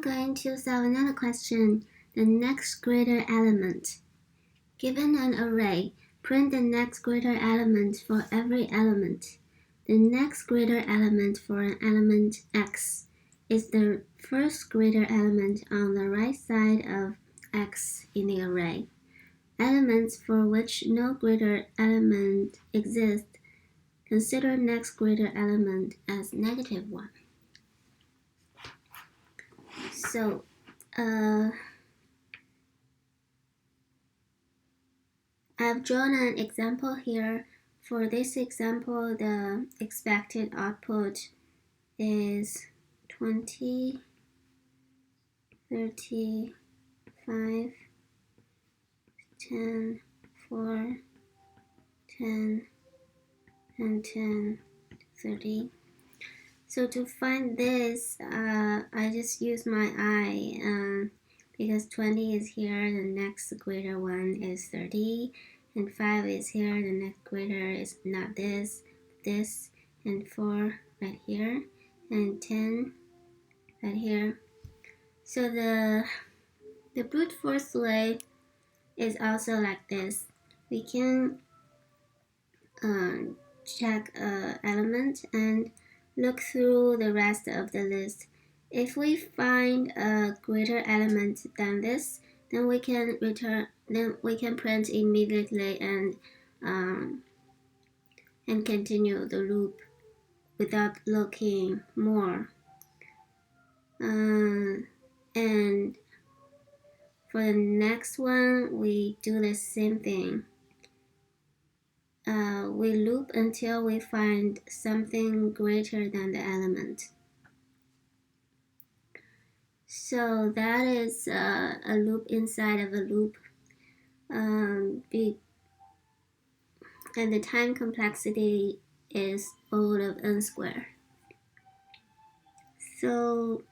going to solve another question, the next greater element. Given an array, print the next greater element for every element. The next greater element for an element x is the first greater element on the right side of x in the array. Elements for which no greater element exists, consider next greater element as -1. So, I've drawn an example here. For this example, the expected output is 20, 30, 5, 10, 4, 10, and 10, 30. So to find this, I just use my eye because 20 is here, the next greater one is 30, and 5 is here, the next greater is not this, and 4 right here, and 10 right here. So the brute force way is also like this. We can check element and look through the rest of the list. If we find a greater element than this, then we can print immediately and continue the loop without looking more. And for the next one, we do the same thing. We loop until we find something greater than the element. So that is a loop inside of a loop. And the time complexity is O of n squared. So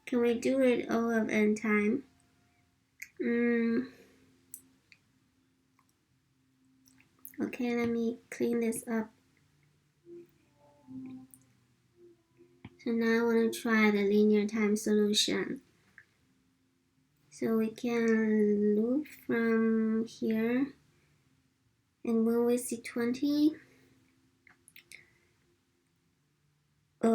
can we do it O of n time? Okay, let me clean this up. So now I want to try the linear time solution. So we can loop from here, and when we see 20, I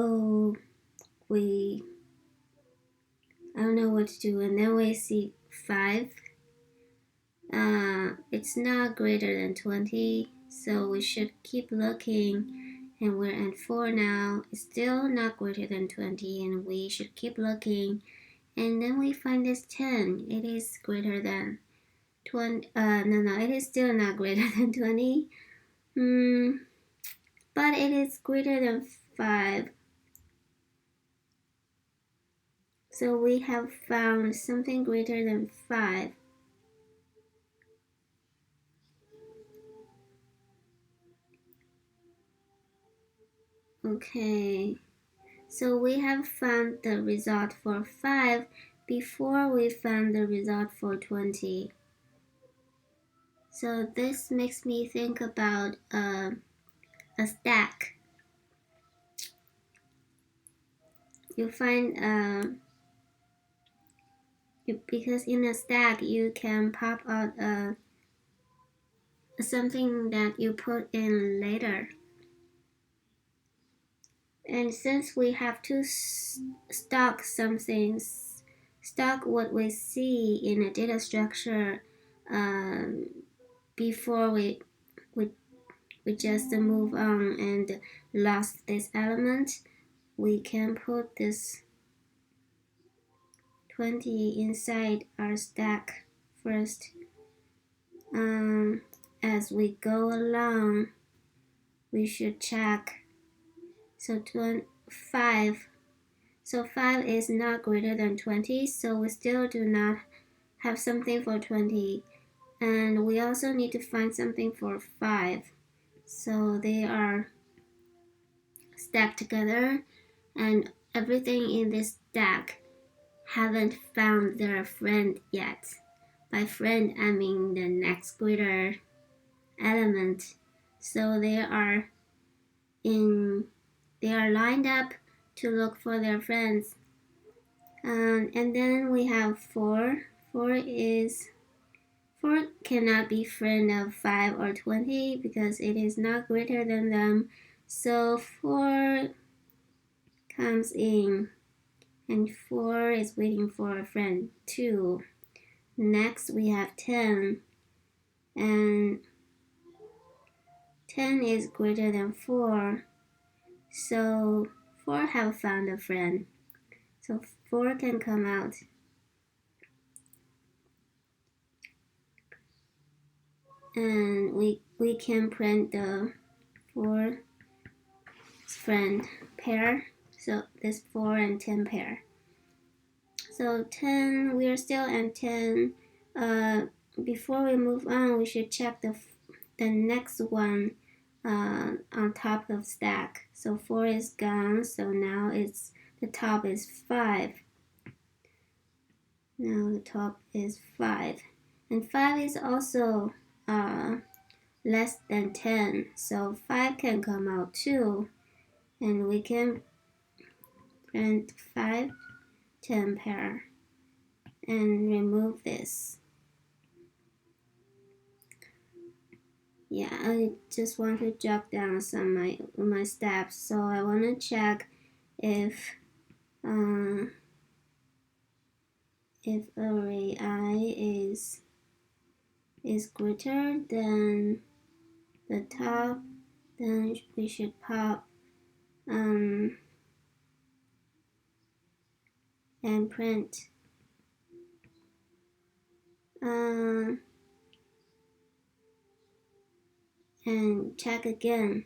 don't know what to do, and then we see 5. It's not greater than 20, so we should keep looking, and we're at 4 now. It's still not greater than 20, and we should keep looking, and then we find this 10. It is greater than 20. No, it is still not greater than 20. But it is greater than 5. So we have found something greater than 5. Okay, so we have found the result for 5 before we found the result for 20. So this makes me think about a stack. You find because in a stack you can pop out something that you put in later. And since we have to stock what we see in a data structure before we just move on and lost this element, we can put this 20 inside our stack first. As we go along, we should check. So 5. So 5 is not greater than 20, so we still do not have something for 20. And we also need to find something for 5. So they are stacked together, and everything in this stack haven't found their friend yet. By friend, I mean the next greater element. So they are lined up to look for their friends. And then we have 4. 4 cannot be friend of 5 or 20 because it is not greater than them. So 4 comes in, and 4 is waiting for a friend 2. Next we have 10, and 10 is greater than 4. So 4 have found a friend. So 4 can come out. And we can print the 4 friend pair. So this 4 and 10 pair. So 10, we are still at 10. Before we move on, we should check the next one on top of stack. So 4 is gone, so now the top is 5. Now the top is 5. And 5 is also less than 10, so 5 can come out too. And we can print 5, 10 pair and remove this. Yeah, I just want to jot down some of my steps. So I want to check if array I is greater than the top, then we should pop and print and check again.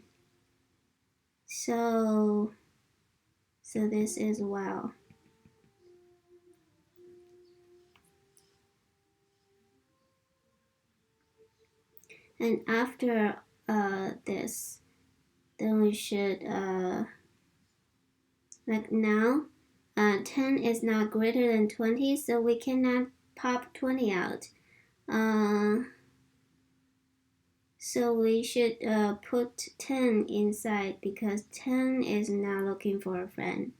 So this is well. And after this, then we should like now 10 is not greater than 20, so we cannot pop 20 out. So we should put 10 inside because 10 is now looking for a friend.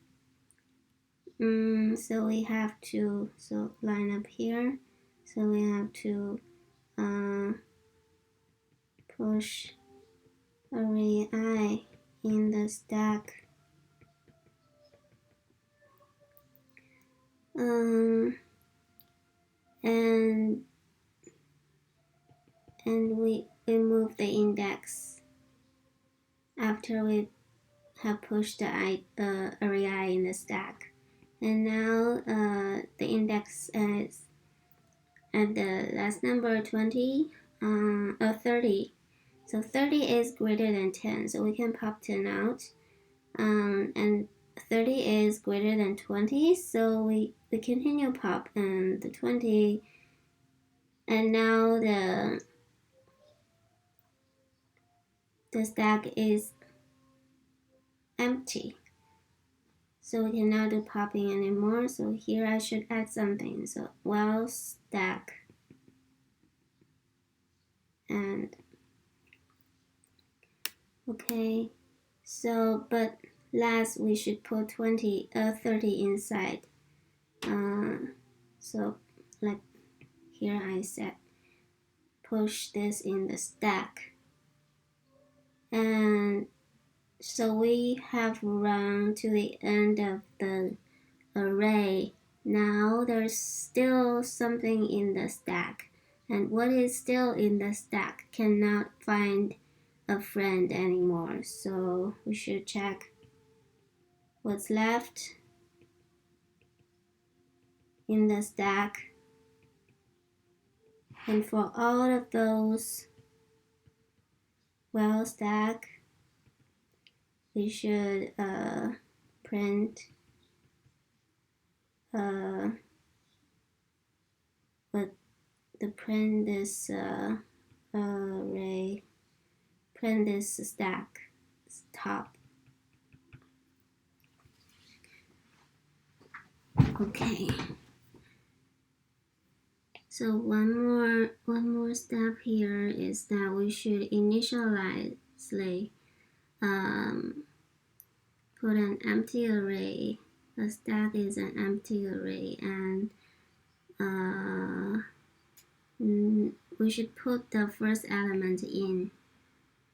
So we have to line up here. So we have to push array I in the stack. And we move the index after we have pushed the array I in the stack. And now the index is at the last number 20 or 30. So 30 is greater than 10, so we can pop 10 out. And 30 is greater than 20, so we continue pop and the 20. And now the stack is empty. So we cannot do popping anymore. So here I should add something. So well stack. And okay. So but last we should put 30 inside. So like here I said push this in the stack. And so we have run to the end of the array. Now there's still something in the stack. And what is still in the stack cannot find a friend anymore. So we should check what's left in the stack. And for all of those well stack, we should print print this array, print this stack top. Okay. So one more step here is that we should initialize put an empty array a stack is an empty array, and we should put the first element in.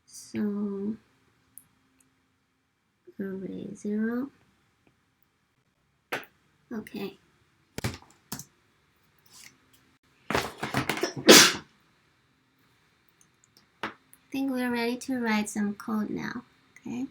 So array 0. Okay. I think we're ready to write some code now. Okay.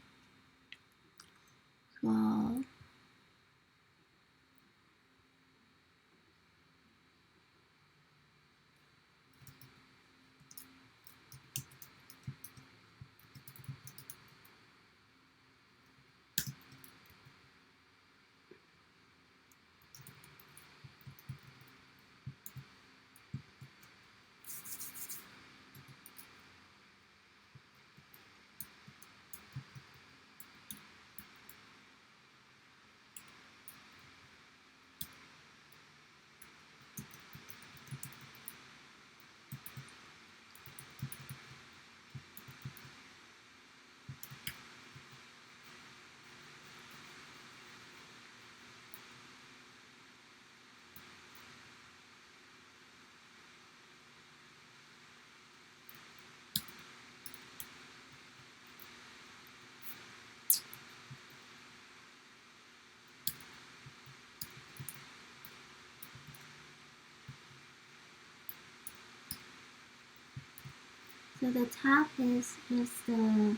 So the top is the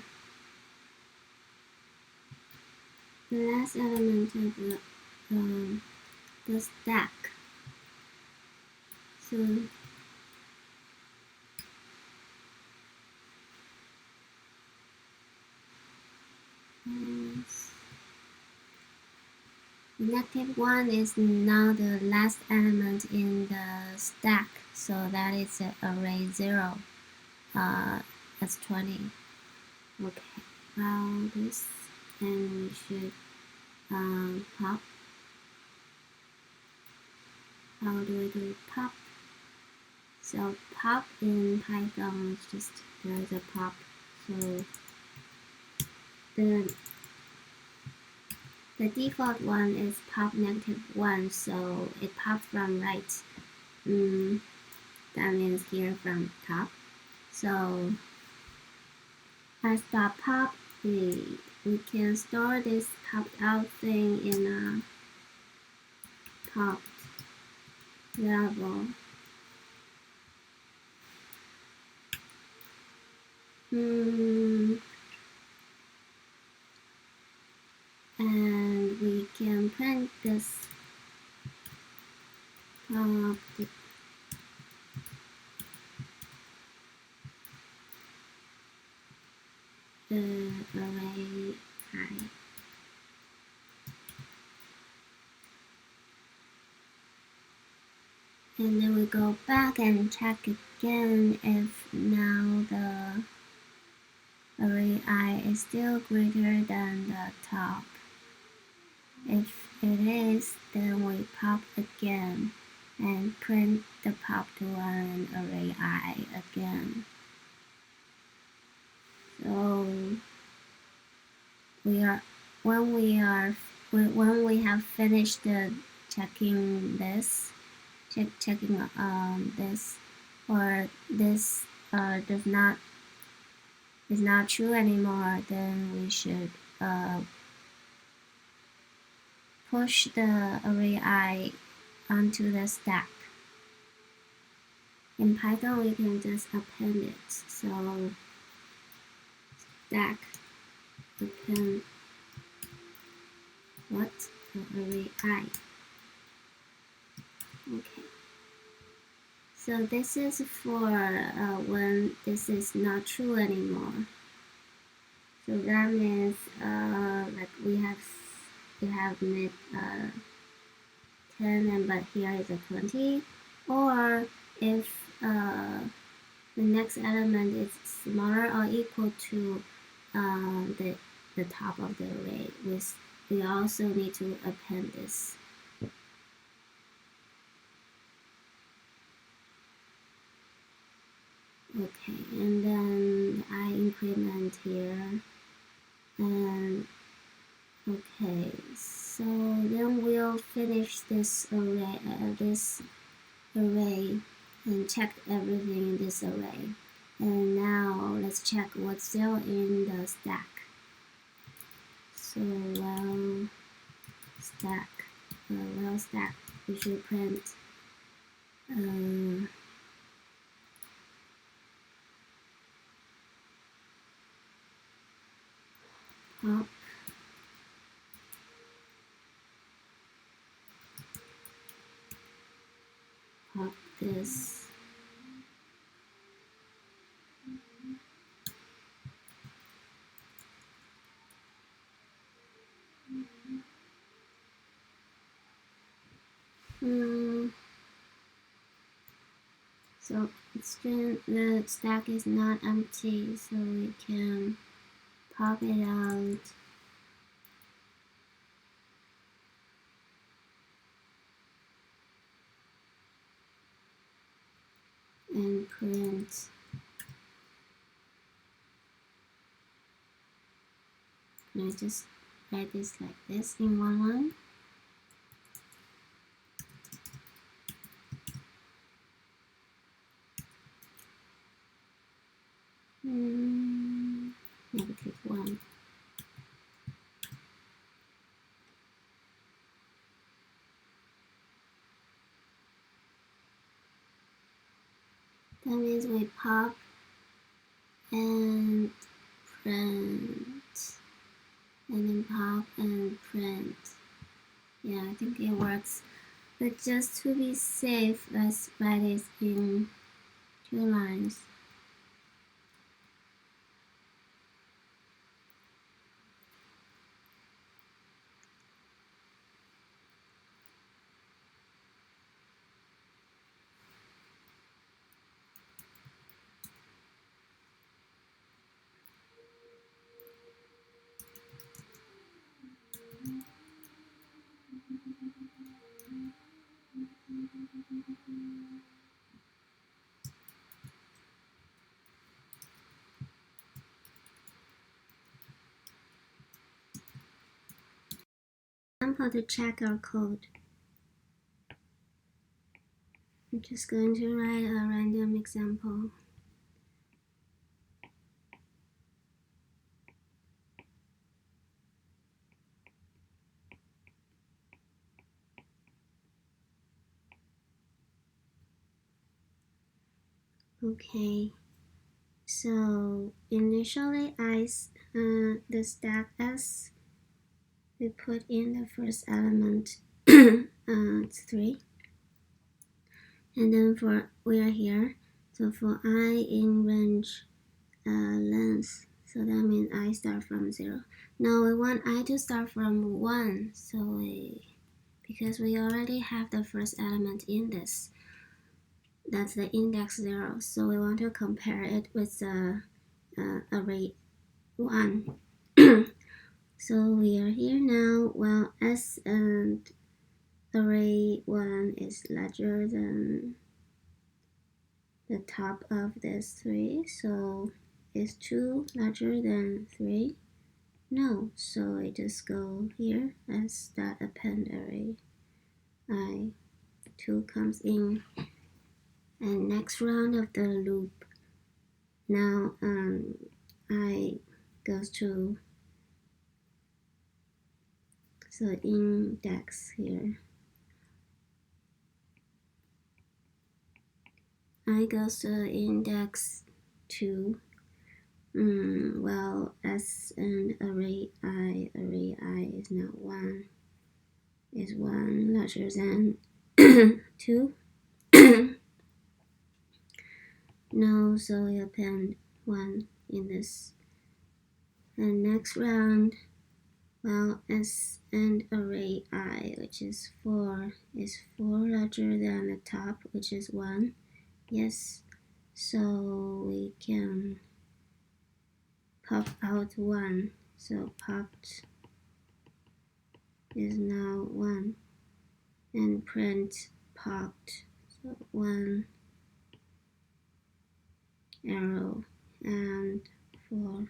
last element of the stack. So -1 is now the last element in the stack, so that is array 0. That's 20. Okay, well this, and we should pop. How do we do pop? So pop in Python is just there's a pop. So the default one is pop -1, so it pops from right. That means here from top. So as .pop, we can store this popped out thing in a popped variable. And we can print this popped the array I. And then we go back and check again if now the array I is still greater than the top. If it is, then we pop again and print the popped one array I again. So when we have finished checking this, this, or this is not true anymore, then we should push the array I onto the stack. In Python, we can just append it. So stack append what? The array I. Okay. So this is for when this is not true anymore. So that means like we have made 10, and but here is a 20, or if the next element is smaller or equal to the top of the array, we also need to append this. Okay, and then I increment here, and okay, so then this array and checked everything in this array. And now let's check what's still in the stack. So while stack, we should print pop this. So the stack is not empty, so we can pop it out and print. Can I just write this like this in one line? -1. That means we pop and print, and then pop and print. Yeah, I think it works. But just to be safe, let's write it in 2 lines. Example to check our code. I'm just going to write a random example. Okay, so initially the stack S, we put in the first element, it's 3. And then we are here, so for I in range length, so that means I start from 0. Now we want I to start from 1, so because we already have the first element in this, that's the index 0, so we want to compare it with the array 1. So we are here now. Well, S and array 1 is larger than the top of this 3, so is 2 larger than 3? No, so I just go here as that append array. I2 comes in, and next round of the loop, now I goes to the index here. I goes to index 2. Well, S and array I is now 1. Is 1 larger than 2? No, so we append 1 in this. And next round, well, S and array I, which is 4, is 4 larger than the top, which is 1. Yes, so we can pop out 1. So popped is now 1. And print popped, so 1 arrow and 4.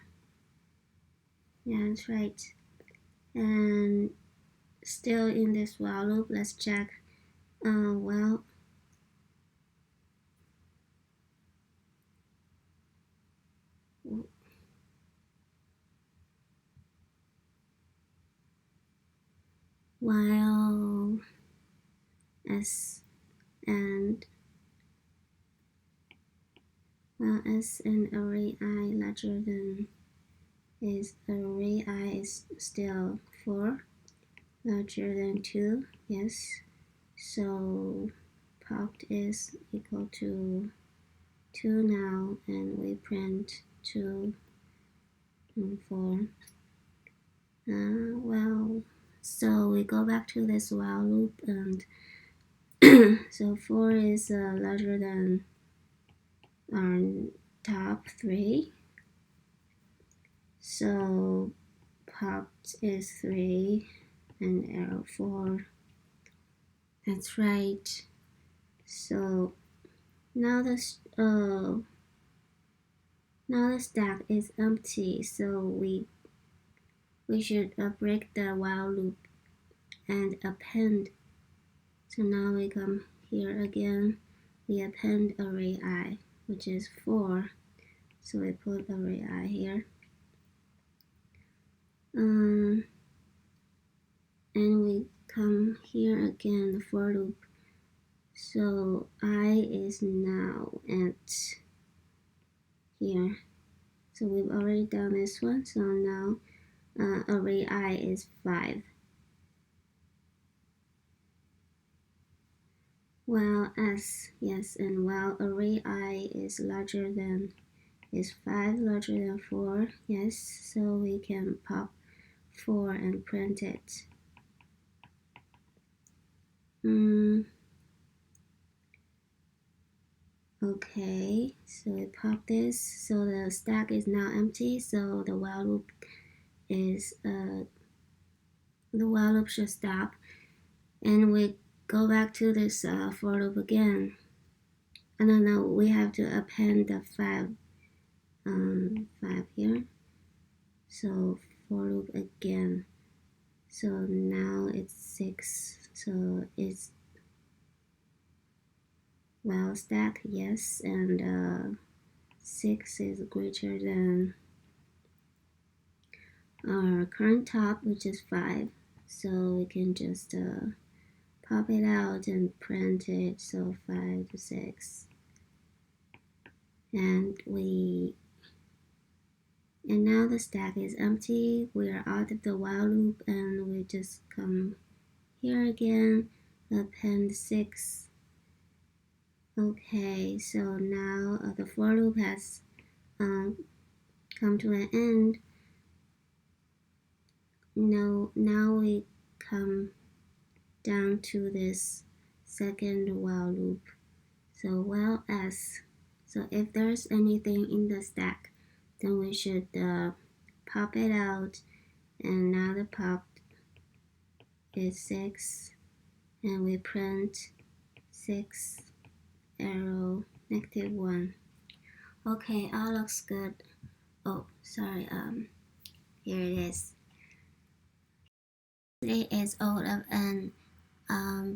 Yeah, that's right. And still in this while loop, let's check Well, while s and s and array I larger than is array I is still 4, larger than 2, yes. So popped is equal to 2 now, and we print 2 and 4. Well, so we go back to this while loop, and so 4 is larger than our top 3. So popped is 3 and arrow 4. That's right. So now the stack is empty. So we should break the while loop and append. So now we come here again. We append array I, which is 4. So we put array I here. And we come here again, the for loop. So I is now at here. So we've already done this one. So now array I is 5. While s, yes, and while array I is larger than, is 5 larger than 4, yes, so we can pop 4 and print it. Okay, so we pop this, so the stack is now empty, so the while loop is should stop, and we go back to this for loop again. No, we have to append the 5 here. So for loop again. So now it's 6. So it's well stack, yes, and 6 is greater than our current top, which is 5. So we can just pop it out and print it. So 5 to 6. And now the stack is empty. We are out of the while loop, and we just come here again, append 6. Okay, so now the for loop has come to an end. Now we come down to this second while loop. So while s. So if there's anything in the stack, then we should pop it out, and now the pop is 6, and we print 6 arrow -1. Okay, all looks good. Oh, sorry, here it is. It is O of n,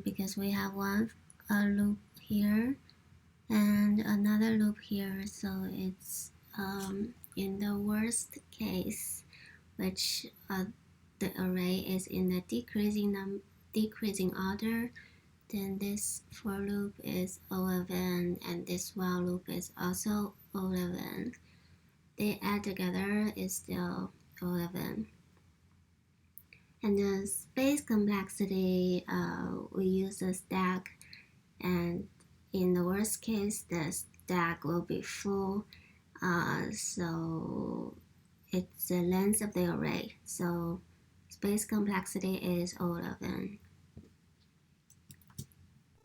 because we have a loop here and another loop here, so it's in the worst case, which the array is in the decreasing order, then this for loop is O of n, and this while loop is also O of n. They add together is still O of n. And the space complexity, we use a stack, and in the worst case, the stack will be full. So it's the length of the array. So space complexity is O of n.